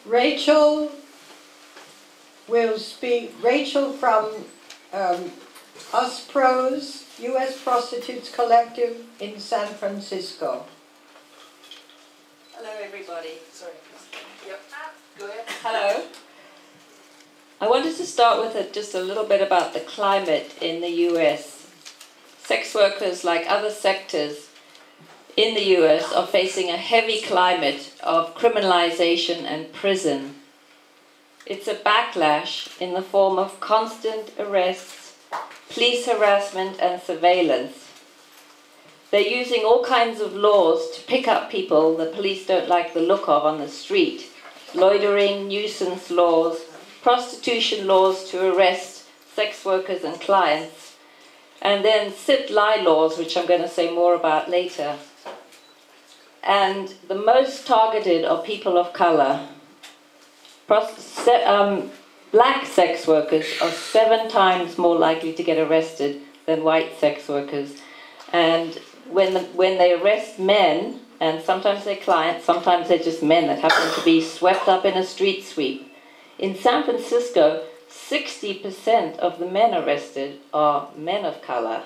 Rachel will speak, Rachel from Us Pros, U.S. Prostitutes Collective in San Francisco. Hello everybody. Sorry. Yep. Go ahead. Hello. I wanted to start with just a little bit about the climate in the US. Sex workers, like other sectors in the US, are facing a heavy climate of criminalization and prison. It's a backlash in the form of constant arrests, police harassment and surveillance. They're using all kinds of laws to pick up people the police don't like the look of on the street. Loitering, nuisance laws, prostitution laws to arrest sex workers and clients, and then sit-lie laws, which I'm going to say more about later. And the most targeted are people of color. Black sex workers are 7 times more likely to get arrested than white sex workers. And when they arrest men, and sometimes they're clients, sometimes they're just men that happen to be swept up in a street sweep. In San Francisco, 60% of the men arrested are men of color.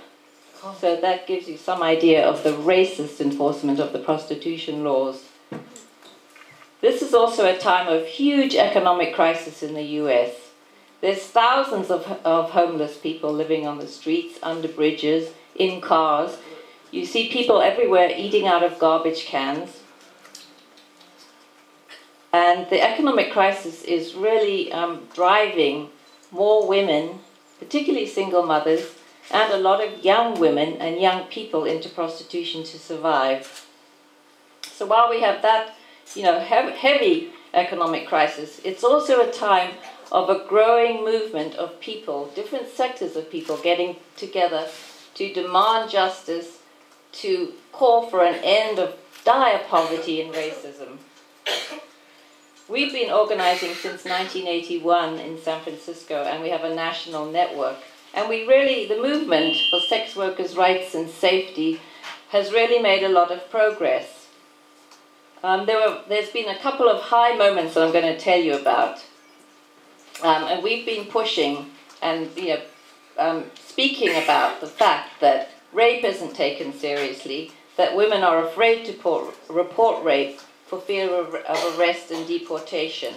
So that gives you some idea of the racist enforcement of the prostitution laws. This is also a time of huge economic crisis in the US. There's thousands of homeless people living on the streets, under bridges, in cars. You see people everywhere eating out of garbage cans. And the economic crisis is really driving more women, particularly single mothers, and a lot of young women and young people into prostitution to survive. So while we have that, heavy economic crisis, it's also a time of a growing movement of people, different sectors of people getting together to demand justice, to call for an end of dire poverty and racism. We've been organizing since 1981 in San Francisco, and we have a national network. And the movement for sex workers' rights and safety has really made a lot of progress. There's been a couple of high moments that I'm going to tell you about. And we've been pushing and speaking about the fact that rape isn't taken seriously, that women are afraid to report rape for fear of arrest and deportation.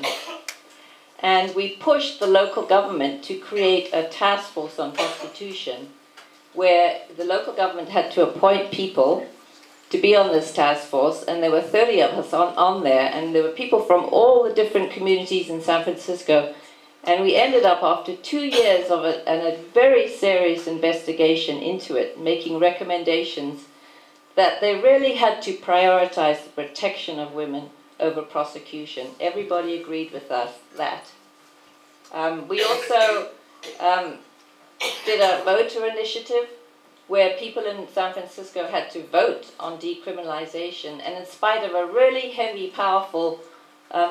And we pushed the local government to create a task force on prostitution, where the local government had to appoint people to be on this task force, and there were 30 of us on there, and there were people from all the different communities in San Francisco. And we ended up, after 2 years of it, and a very serious investigation into it, making recommendations that they really had to prioritize the protection of women over prosecution. Everybody agreed with us that. We also did a voter initiative where people in San Francisco had to vote on decriminalization, and in spite of a really heavy, powerful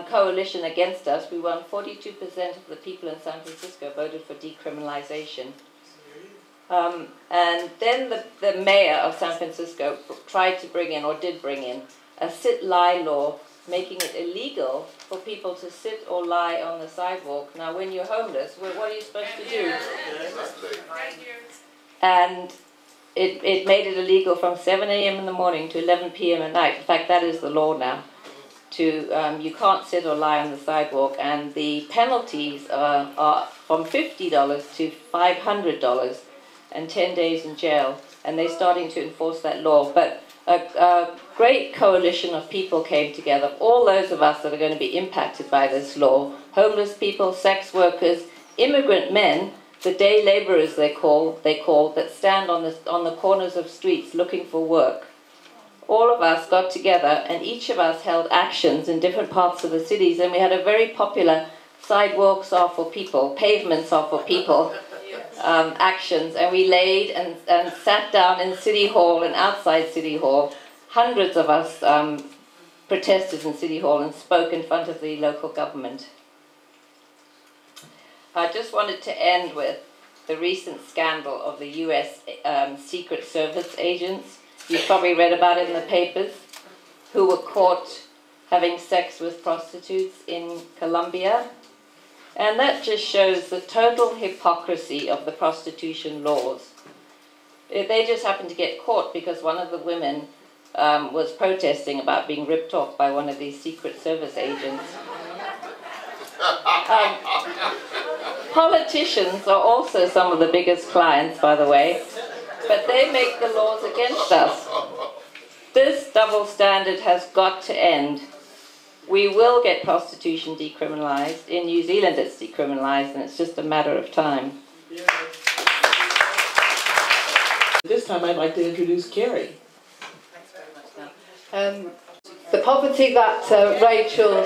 coalition against us, we won 42% of the people in San Francisco voted for decriminalization. And then the mayor of San Francisco tried to bring in, or did bring in, a sit-lie law, making it illegal for people to sit or lie on the sidewalk. Now, when you're homeless, what are you supposed to do? And it made it illegal from 7 a.m. in the morning to 11 p.m. at night. In fact, that is the law now. You can't sit or lie on the sidewalk, and the penalties are from $50 to $500 and 10 days in jail, and they're starting to enforce that law. But a great coalition of people came together, all those of us that are going to be impacted by this law, homeless people, sex workers, immigrant men, the day laborers they call, that stand on the corners of streets looking for work. All of us got together, and each of us held actions in different parts of the cities, and we had a very popular sidewalks are for people, pavements are for people actions, and we laid and sat down in City Hall and outside City Hall. Hundreds of us protested in City Hall and spoke in front of the local government. I just wanted to end with the recent scandal of the US Secret Service agents. You've probably read about it in the papers, who were caught having sex with prostitutes in Colombia. And that just shows the total hypocrisy of the prostitution laws. They just happened to get caught because one of the women was protesting about being ripped off by one of these Secret Service agents. Politicians are also some of the biggest clients, by the way, but they make the laws against us. This double standard has got to end. We will get prostitution decriminalised. In New Zealand it's decriminalised, and it's just a matter of time. This time I'd like to introduce Cari. The poverty that Rachel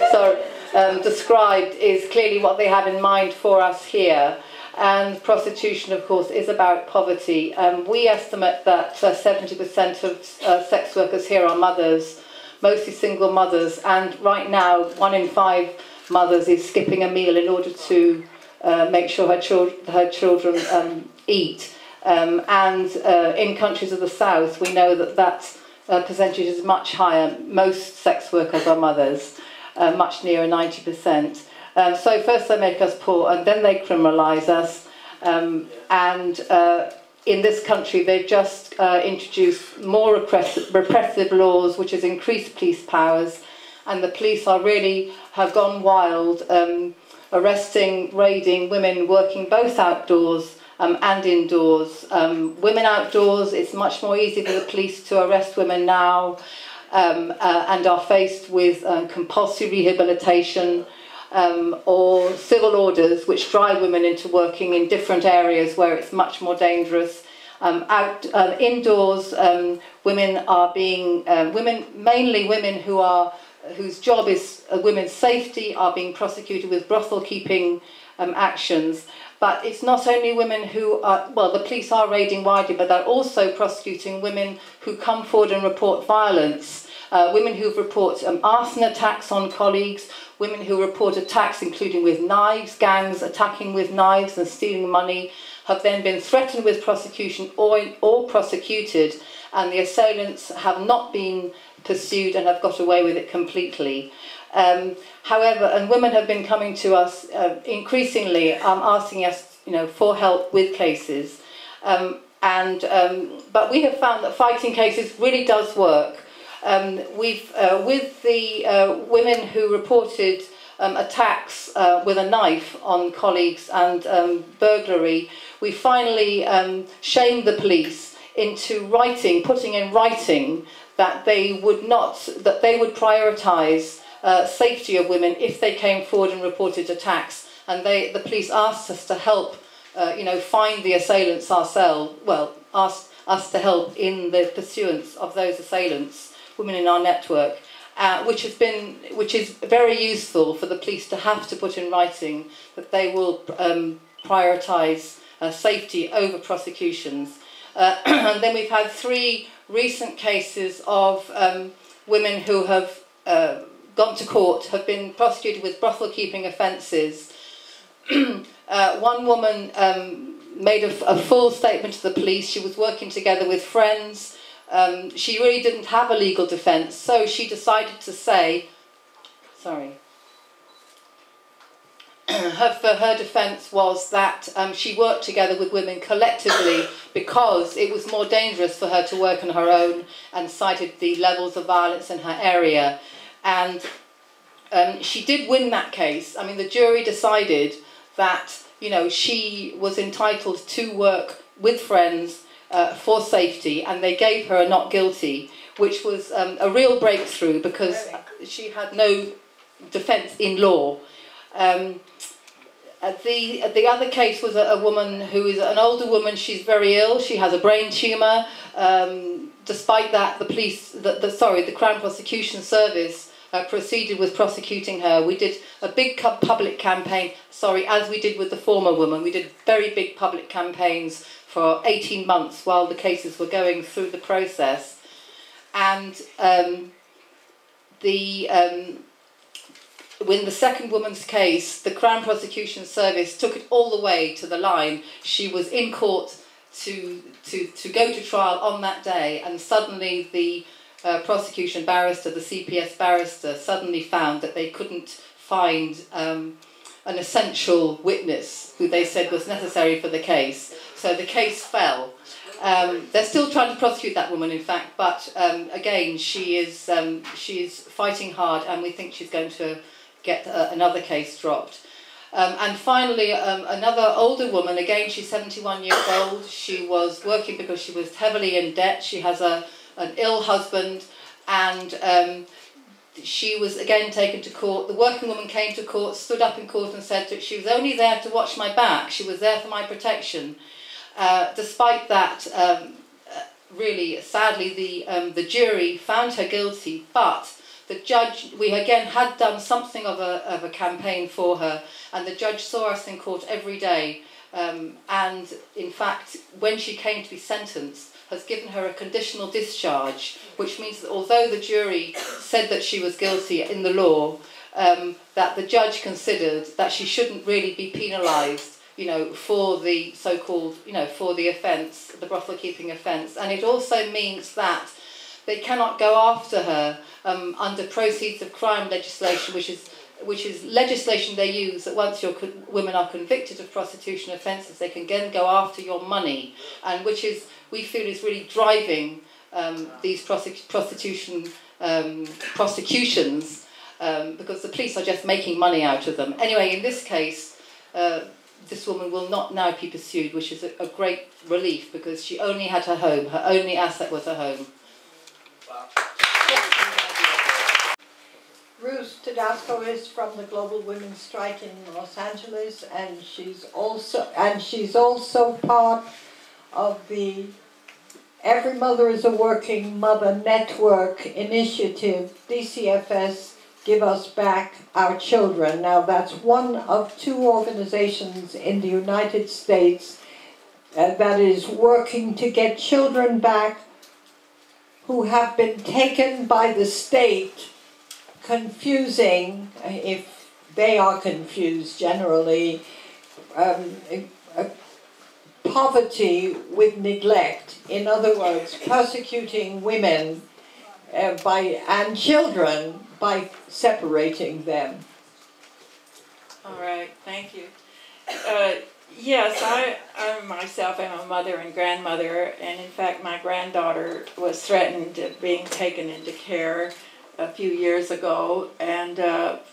described is clearly what they have in mind for us here. And prostitution, of course, is about poverty. We estimate that 70% of sex workers here are mothers, mostly single mothers, and right now 1 in 5 mothers is skipping a meal in order to make sure her children eat. And in countries of the South, we know that percentage is much higher. Most sex workers are mothers, much nearer 90%. So first they make us poor, and then they criminalise us. In this country, they've just introduced more repressive laws, which has increased police powers, and the police have gone wild, arresting, raiding women working both outdoors and indoors. Women outdoors, it's much more easy for the police to arrest women now, and are faced with compulsory rehabilitation or civil orders which drive women into working in different areas where it's much more dangerous. Indoors, women are being, mainly women whose job is women's safety, are being prosecuted with brothel keeping actions. But it's not only women who are, well, the police are raiding widely, but they're also prosecuting women who come forward and report violence, women who report arson attacks on colleagues, women who report attacks including with knives, gangs attacking with knives and stealing money, have then been threatened with prosecution or prosecuted, and the assailants have not been pursued and have got away with it completely. However, and women have been coming to us increasingly asking us, for help with cases. But we have found that fighting cases really does work. With the women who reported attacks with a knife on colleagues and burglary, we finally shamed the police into putting in writing that they would prioritise safety of women if they came forward and reported attacks, and the police asked us to help, find the assailants ourselves. Well, asked us to help in the pursuance of those assailants, women in our network, which is very useful for the police to have to put in writing that they will prioritise safety over prosecutions. And then we've had 3 recent cases of women who have gone to court, have been prosecuted with brothel keeping offences. One woman made a full statement to the police. She was working together with friends. She really didn't have a legal defence, so she decided to say, her defence was that she worked together with women collectively because it was more dangerous for her to work on her own, and cited the levels of violence in her area. And she did win that case. I mean, the jury decided that, she was entitled to work with friends for safety, and they gave her a not guilty, which was a real breakthrough because she had no defence in law. The other case was a woman who is an older woman. She's very ill. She has a brain tumour. Despite that, the Crown Prosecution Service proceeded with prosecuting her. We did a big public campaign, as we did with the former woman. We did very big public campaigns for 18 months while the cases were going through the process. And when the second woman's case, the Crown Prosecution Service took it all the way to the line. She was in court to go to trial on that day, and suddenly the prosecution barrister, the CPS barrister, suddenly found that they couldn't find an essential witness who they said was necessary for the case. So the case fell. They're still trying to prosecute that woman, in fact, but again, she is fighting hard, and we think she's going to get another case dropped. And finally, another older woman, again, she's 71 years old. She was working because she was heavily in debt. She has an ill husband, and she was again taken to court. The working woman came to court, stood up in court and said that she was only there to watch my back. She was there for my protection. Despite that, really, sadly, the jury found her guilty, but the judge, we again had done something of a campaign for her, and the judge saw us in court every day, and in fact, when she came to be sentenced, has given her a conditional discharge, which means that although the jury said that she was guilty in the law, that the judge considered that she shouldn't really be penalised, for the so-called, for the offence, the brothel keeping offence. And it also means that they cannot go after her under proceeds of crime legislation, which is legislation they use that once women are convicted of prostitution offences, they can again go after your money, and which is, we feel, is really driving these prosecutions because the police are just making money out of them. Anyway, in this case, this woman will not now be pursued, which is a great relief, because she only had her home. Her only asset was her home. Wow. Ruth Todasco is from the Global Women's Strike in Los Angeles, and she's also part of the Every Mother is a Working Mother Network initiative, DCFS, Give Us Back Our Children. Now, that's one of two organizations in the United States that is working to get children back who have been taken by the state, confusing, if they are confused generally, poverty with neglect. In other words, persecuting women and children by separating them. All right, thank you. Yes, I myself am a mother and grandmother, and in fact my granddaughter was threatened of being taken into care a few years ago, and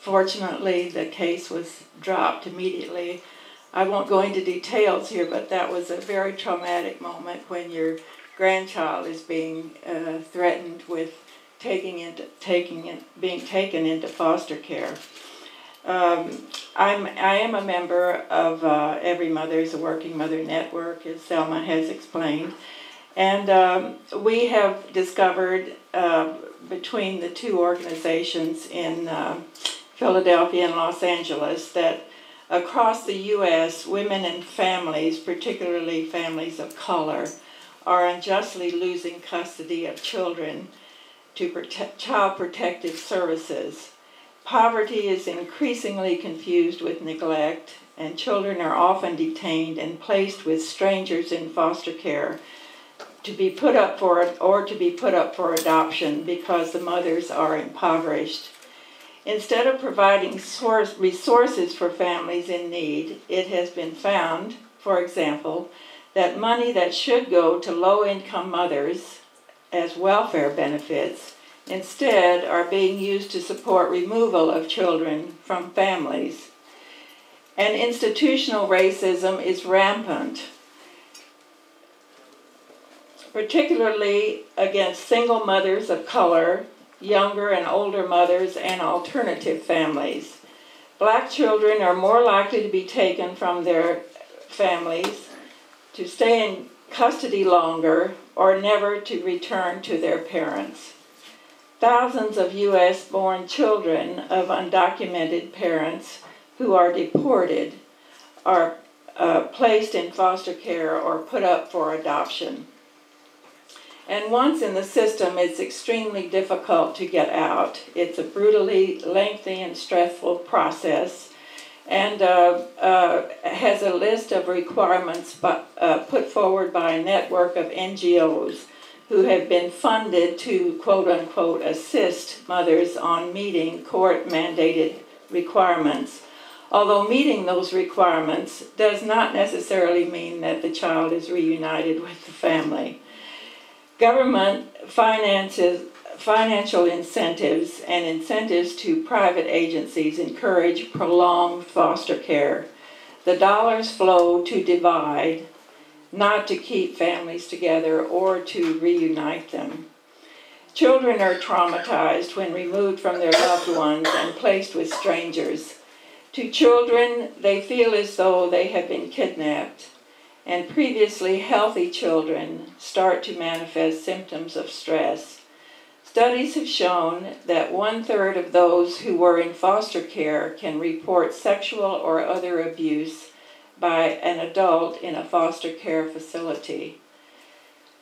fortunately the case was dropped immediately. I won't go into details here, but that was a very traumatic moment when your grandchild is being threatened with being taken into foster care. I am a member of Every Mother is a Working Mother Network, as Selma has explained, and we have discovered between the two organizations in Philadelphia and Los Angeles that across the U.S., women and families, particularly families of color, are unjustly losing custody of children to Child Protective Services. Poverty is increasingly confused with neglect, and children are often detained and placed with strangers in foster care to be put up for adoption because the mothers are impoverished. Instead of providing resources for families in need, it has been found, for example, that money that should go to low-income mothers as welfare benefits instead are being used to support removal of children from families. And institutional racism is rampant, particularly against single mothers of color, younger and older mothers, and alternative families. Black children are more likely to be taken from their families, to stay in custody longer, or never to return to their parents. Thousands of U.S.-born children of undocumented parents who are deported are placed in foster care or put up for adoption. And once in the system, it's extremely difficult to get out. It's a brutally lengthy and stressful process, and has a list of requirements put forward by a network of NGOs who have been funded to quote-unquote assist mothers on meeting court-mandated requirements. Although meeting those requirements does not necessarily mean that the child is reunited with the family. Government financial incentives and incentives to private agencies encourage prolonged foster care. The dollars flow to divide, not to keep families together or to reunite them. Children are traumatized when removed from their loved ones and placed with strangers. To children, they feel as though they have been kidnapped, and previously healthy children start to manifest symptoms of stress. Studies have shown that 1/3 of those who were in foster care can report sexual or other abuse by an adult in a foster care facility.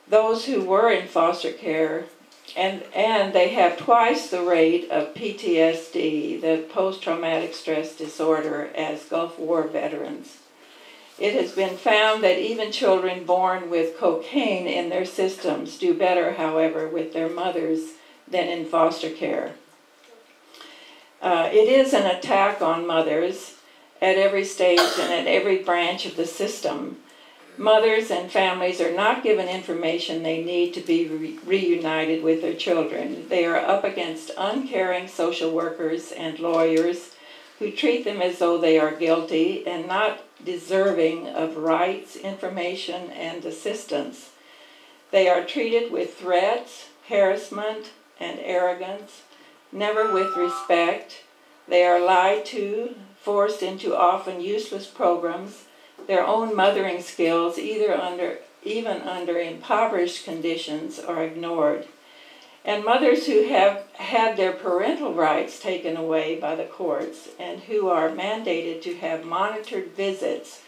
Those who were in foster care, and they have twice the rate of PTSD, the post-traumatic stress disorder, as Gulf War veterans. It has been found that even children born with cocaine in their systems do better, however, with their mothers than in foster care. It is an attack on mothers at every stage and at every branch of the system. Mothers and families are not given information they need to be reunited with their children. They are up against uncaring social workers and lawyers who treat them as though they are guilty and not deserving of rights, information, and assistance. They are treated with threats, harassment, and arrogance, never with respect. They are lied to, forced into often useless programs. Their own mothering skills, even under impoverished conditions, are ignored. And mothers who have had their parental rights taken away by the courts and who are mandated to have monitored visits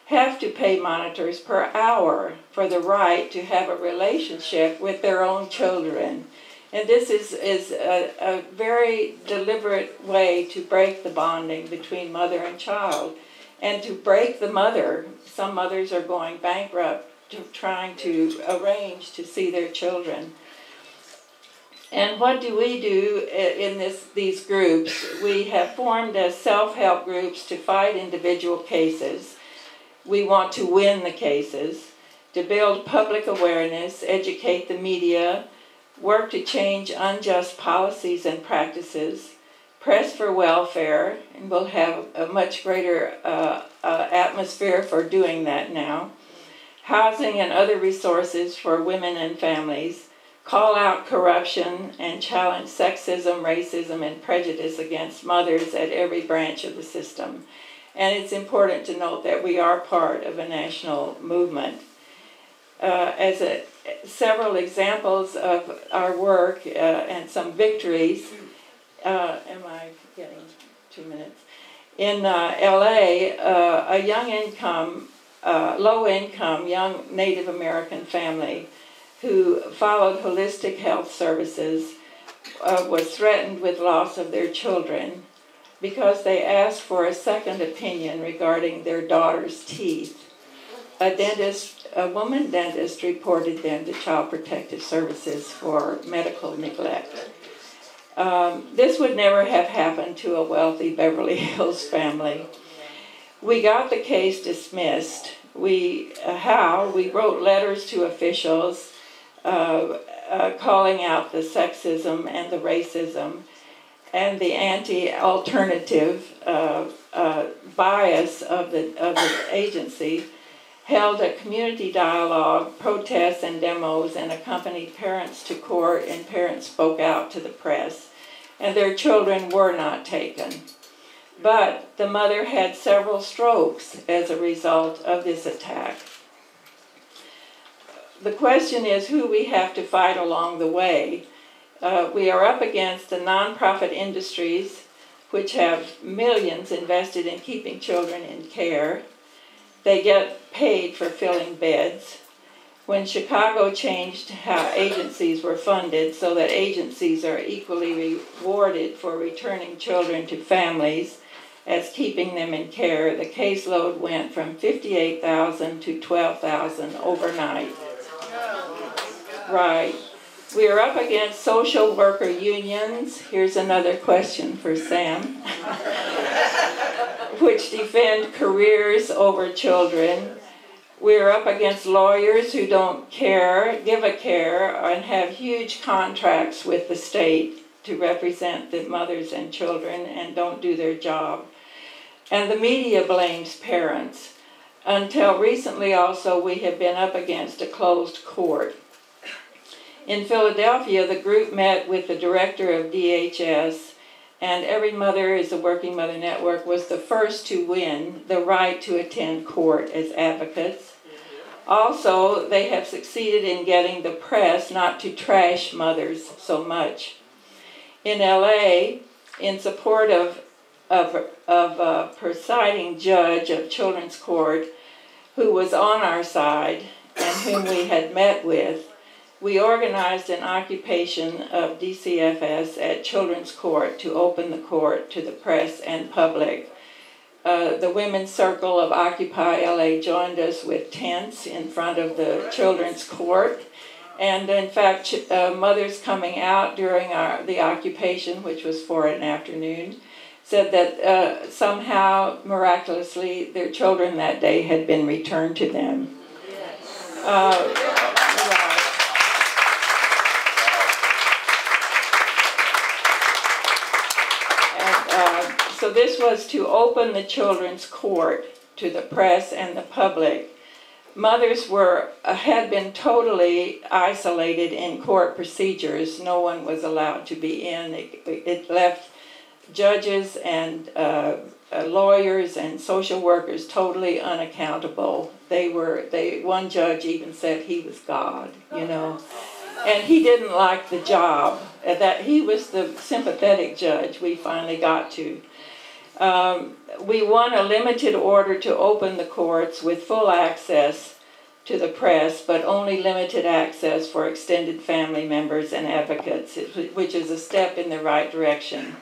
have to pay monitors per hour for the right to have a relationship with their own children. And this is a very deliberate way to break the bonding between mother and child. And to break the mother, some mothers are going bankrupt trying to arrange to see their children. And what do we do in these groups? We have formed as self-help groups to fight individual cases. We want to win the cases, to build public awareness, educate the media, work to change unjust policies and practices, press for welfare, and we'll have a much greater atmosphere for doing that now, housing and other resources for women and families, call out corruption, and challenge sexism, racism, and prejudice against mothers at every branch of the system. And it's important to note that we are part of a national movement. Several examples of our work and some victories. Am I getting 2 minutes? In LA, a low-income young Native American family who followed holistic health services was threatened with loss of their children because they asked for a second opinion regarding their daughter's teeth. A woman dentist reported them to Child Protective Services for medical neglect. This would never have happened to a wealthy Beverly Hills family. We got the case dismissed. We wrote letters to officials calling out the sexism and the racism and the anti-alternative bias of the agency, held a community dialogue, protests and demos, and accompanied parents to court, and parents spoke out to the press. And their children were not taken. But the mother had several strokes as a result of this attack. The question is who we have to fight along the way. We are up against the nonprofit industries, which have millions invested in keeping children in care. They get paid for filling beds. When Chicago changed how agencies were funded so that agencies are equally rewarded for returning children to families as keeping them in care, the caseload went from 58,000 to 12,000 overnight. Right. We are up against social worker unions. Here's another question for Sam. Which defend careers over children. We're up against lawyers who don't give a care, and have huge contracts with the state to represent the mothers and children and don't do their job. And the media blames parents. Until recently also, we have been up against a closed court. In Philadelphia, the group met with the director of DHS, and Every Mother is a Working Mother Network was the first to win the right to attend court as advocates. Also, they have succeeded in getting the press not to trash mothers so much. In LA, in support of a presiding judge of children's court who was on our side and whom we had met with, we organized an occupation of DCFS at Children's Court to open the court to the press and public. The Women's Circle of Occupy LA joined us with tents in front of the Children's Court. And in fact, mothers coming out during the occupation, which was for an afternoon, said that somehow, miraculously, their children that day had been returned to them. So this was to open the children's court to the press and the public. Mothers had been totally isolated in court procedures. No one was allowed to be in. It left judges and lawyers and social workers totally unaccountable. One judge even said he was God, you know. And he didn't like the job. That he was the sympathetic judge we finally got to. We won a limited order to open the courts with full access to the press, but only limited access for extended family members and advocates, which is a step in the right direction.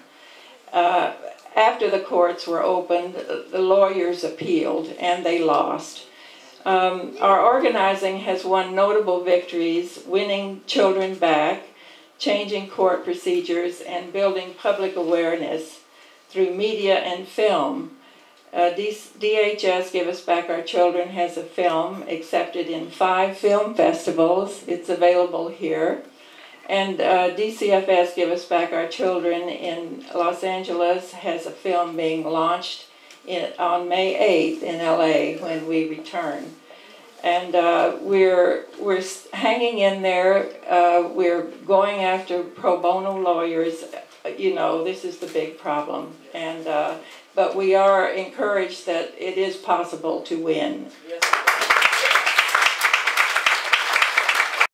After the courts were opened, the lawyers appealed, and they lost. Our organizing has won notable victories, winning children back, changing court procedures, and building public awareness through media and film. DHS Give Us Back Our Children has a film accepted in 5 film festivals. It's available here. And DCFS Give Us Back Our Children in Los Angeles has a film being launched on May 8th in LA when we return. And we're hanging in there. We're going after pro bono lawyers. You know, this is the big problem. And but we are encouraged that it is possible to win. Yes.